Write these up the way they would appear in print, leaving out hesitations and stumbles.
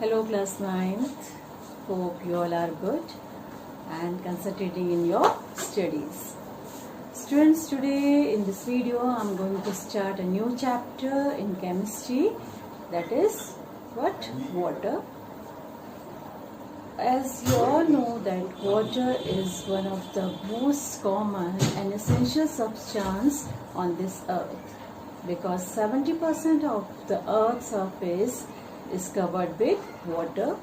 Hello class 9th, hope you all are good and concentrating in your studies. Students, today in this video I am going to start a new chapter in chemistry, that is what? Water. As you all know that water is one of the most common and essential substance on this earth, because 70% of the earth's surface is covered with water,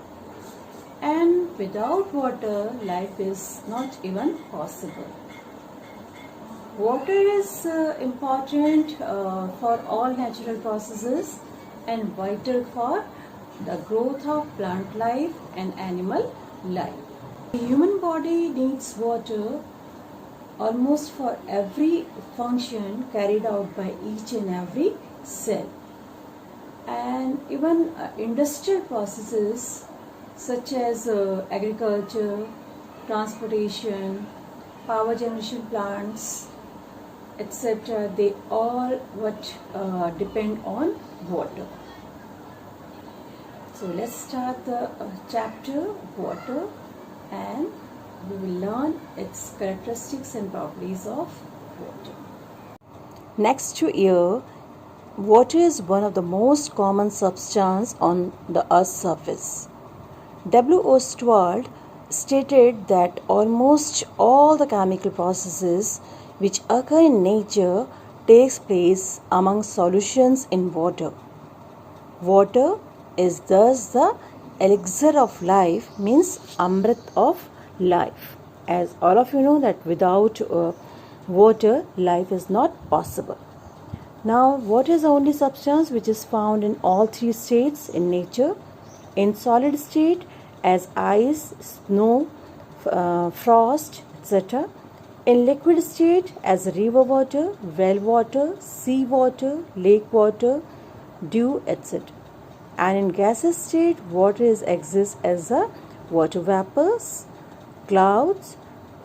and without water life is not even possible. Water is important for all natural processes and vital for the growth of plant life and animal life. The human body needs water almost for every function carried out by each and every cell. And even industrial processes such as agriculture, transportation, power generation plants, etc., they all depend on water. So let's start the chapter water, and we will learn its characteristics and properties of water. Next to air, water is one of the most common substances on the Earth's surface. W.O. Stewart stated that almost all the chemical processes which occur in nature takes place among solutions in water. Water is thus the elixir of life, means amrit of life. As all of you know that without water life is not possible. Now, water is the only substance which is found in all three states in nature. In solid state as ice, snow, frost, etc. In liquid state as river water, well water, sea water, lake water, dew, etc. And in gaseous state, water exists as the water vapors, clouds,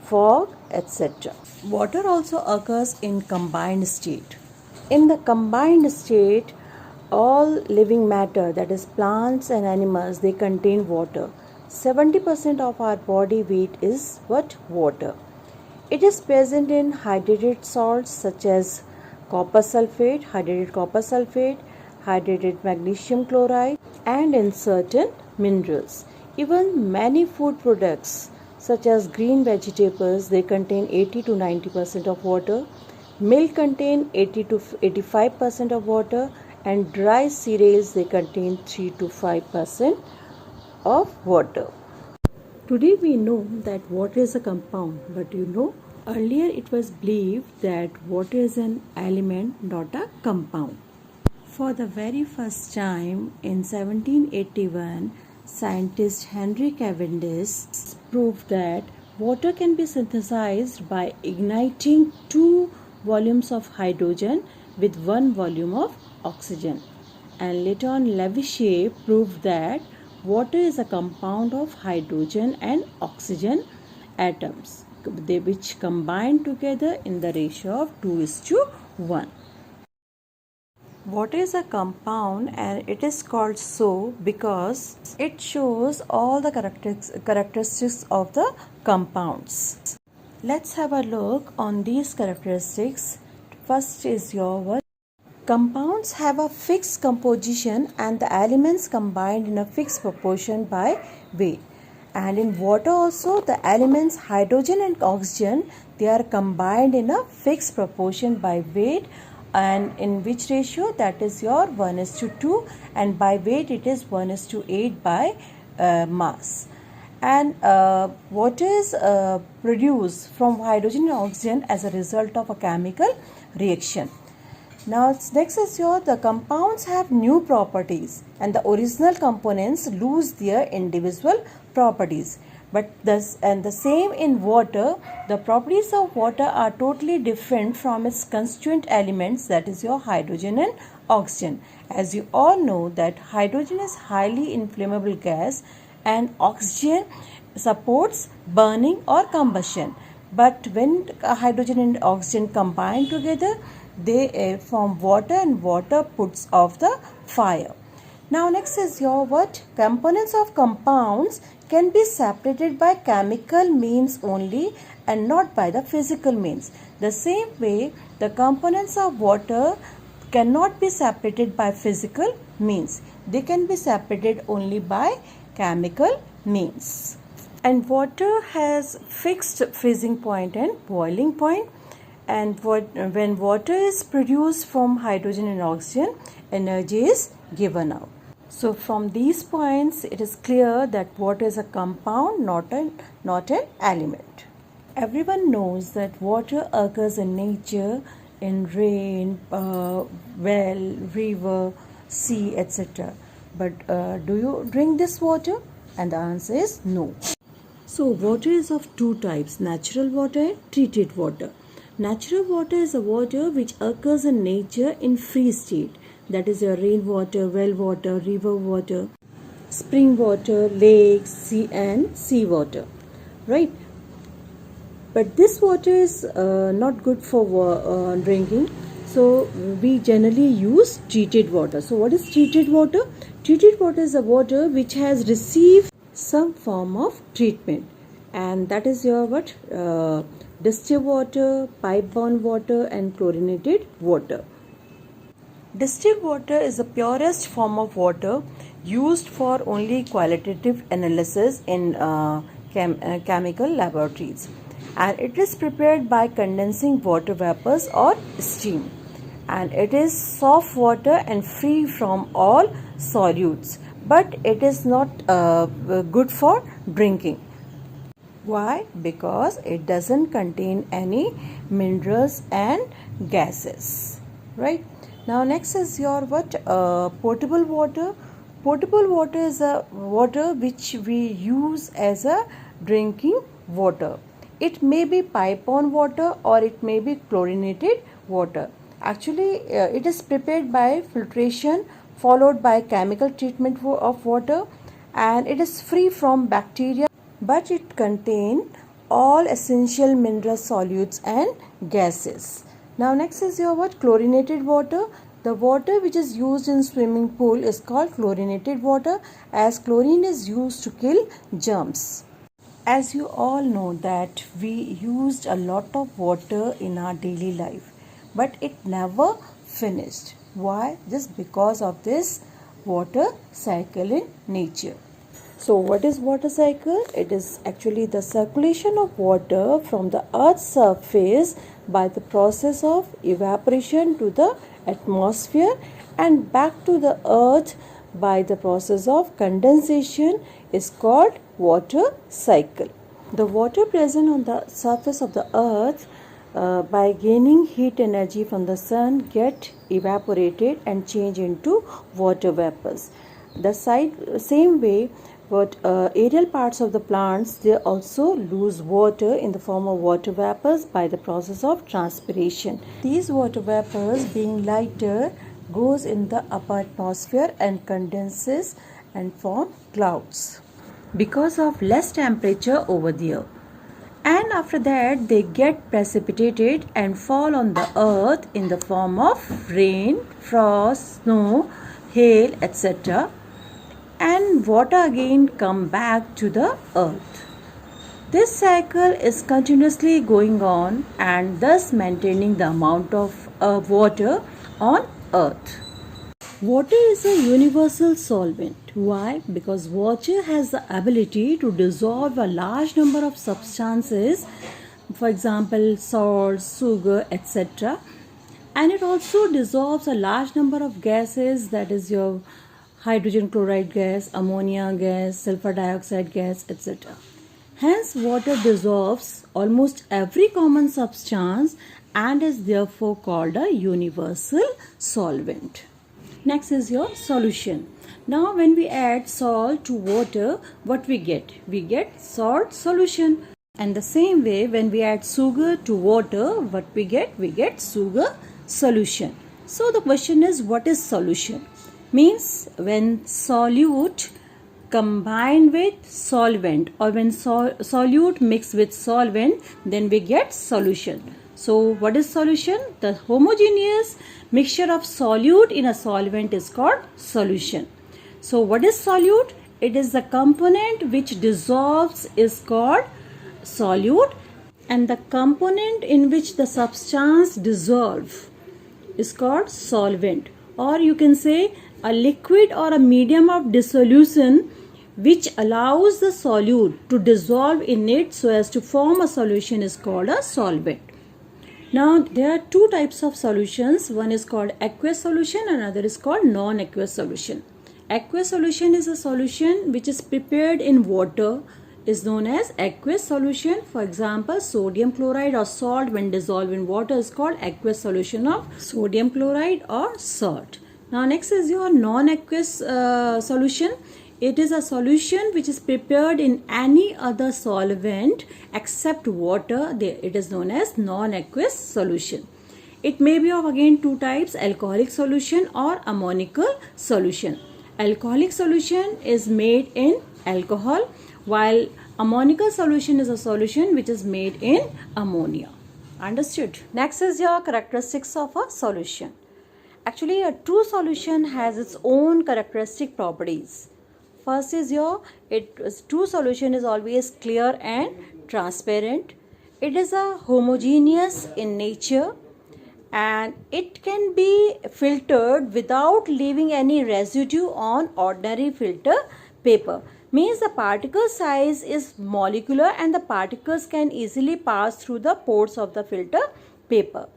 fog, etc. Water also occurs in combined state. In the combined state, all living matter, that is plants and animals, they contain water. 70% of our body weight is what? Water. It is present in hydrated salts such as copper sulfate, hydrated magnesium chloride, and in certain minerals. Even many food products such as green vegetables, they contain 80 to 90% of water. Milk contain 80 to 85% of water, and dry cereals, they contain 3 to 5% of water. Today we know that water is a compound, but earlier it was believed that water is an element, not a compound. For the very first time in 1781, scientist Henry Cavendish proved that water can be synthesized by igniting 2 volumes of hydrogen with 1 volume of oxygen. And later on, Lavoisier proved that water is a compound of hydrogen and oxygen atoms, which combine together in the ratio of 2:1. Water is a compound, and it is called so because it shows all the characteristics of the compounds. Let's have a look on these characteristics. First is your word. Compounds have a fixed composition and the elements combined in a fixed proportion by weight. And in water also, the elements hydrogen and oxygen, they are combined in a fixed proportion by weight. And in which ratio? That is your 1:2, and by weight it is 1:8 by mass. And water is produced from hydrogen and oxygen as a result of a chemical reaction. Now next is the compounds have new properties, and the original components lose their individual properties. But the same in water, the properties of water are totally different from its constituent elements, that is your hydrogen and oxygen. As you all know that hydrogen is highly inflammable gas, and oxygen supports burning or combustion. But when hydrogen and oxygen combine together, they form water, and water puts off the fire. Now next is your what? Components of compounds can be separated by chemical means only and not by the physical means. The same way the components of water cannot be separated by physical means. They can be separated only by chemical means. And water has fixed freezing point and boiling point. And when water is produced from hydrogen and oxygen, energy is given out. So from these points, it is clear that water is a compound, not an element. Everyone knows that water occurs in nature, in rain, well, river, sea, etc. But do you drink this water? And the answer is no. So water is of two types, natural water and treated water. Natural water is a water which occurs in nature in free state. That is your rainwater, well water, river water, spring water, lakes, sea and sea water. Right? But this water is not good for drinking. So we generally use treated water. So what is treated water? Treated water is a water which has received some form of treatment. And that is your what? Distilled water, pipe-borne water and chlorinated water. Distilled water is the purest form of water used for only qualitative analysis in chemical laboratories. And it is prepared by condensing water vapors or steam. And it is soft water and free from all solutes. But it is not good for drinking. Why? Because it doesn't contain any minerals and gases. Right? Now next is your what? Potable water. Potable water is a water which we use as a drinking water. It may be pipe-borne water or it may be chlorinated water. Actually, it is prepared by filtration followed by chemical treatment of water, and it is free from bacteria, but it contains all essential mineral solutes and gases. Now next is your what? Chlorinated water. The water which is used in swimming pool is called chlorinated water, as chlorine is used to kill germs. As you all know that we used a lot of water in our daily life, but it never finished. Why? Just because of this water cycle in nature. So what is water cycle? It is actually the circulation of water from the earth's surface by the process of evaporation to the atmosphere and back to the earth by the process of condensation is called water cycle. The water present on the surface of the earth by gaining heat energy from the sun get evaporated and change into water vapors. The same way but aerial parts of the plants, they also lose water in the form of water vapors by the process of transpiration. These water vapors, being lighter, goes in the upper atmosphere and condenses and form clouds because of less temperature over there. And after that they get precipitated and fall on the earth in the form of rain, frost, snow, hail, etc. And water again come back to the earth. This cycle is continuously going on and thus maintaining the amount of water on earth. Water is a universal solvent. Why? Because water has the ability to dissolve a large number of substances, for example salt, sugar, etc. And it also dissolves a large number of gases, that is your hydrogen chloride gas, ammonia gas, sulfur dioxide gas, etc. Hence, water dissolves almost every common substance and is therefore called a universal solvent. Next is your solution. Now, when we add salt to water, what we get? We get salt solution. And the same way, when we add sugar to water, what we get? We get sugar solution. So, the question is, what is solution? Means when solute combine with solvent or when solute mix with solvent, then we get solution. So what is solution? The homogeneous mixture of solute in a solvent is called solution. So what is solute? It is the component which dissolves is called solute, and the component in which the substance dissolve is called solvent. Or you can say a liquid or a medium of dissolution which allows the solute to dissolve in it so as to form a solution is called a solvent. Now there are two types of solutions. One is called aqueous solution and another is called non-aqueous solution. Aqueous solution is a solution which is prepared in water, is known as aqueous solution. For example, sodium chloride or salt when dissolved in water is called aqueous solution of sodium chloride or salt. Now next is your non-aqueous solution. It is a solution which is prepared in any other solvent except water. It is known as non-aqueous solution. It may be of again two types, alcoholic solution or ammoniacal solution. Alcoholic solution is made in alcohol, while ammoniacal solution is a solution which is made in ammonia. Understood? Next is your characteristics of a solution. Actually, a true solution has its own characteristic properties. First is true solution is always clear and transparent. It is a homogeneous in nature and it can be filtered without leaving any residue on ordinary filter paper. Means the particle size is molecular and the particles can easily pass through the pores of the filter paper.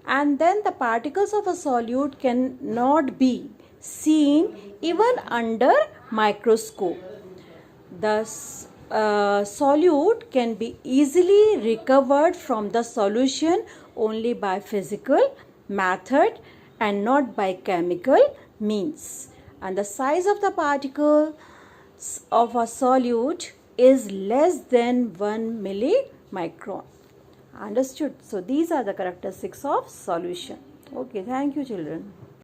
And then the particles of a solute cannot be seen even under microscope. The solute can be easily recovered from the solution only by physical method and not by chemical means. And the size of the particles of a solute is less than 1 millimicron. Understood? So these are the characteristics of solution. Okay, thank you children.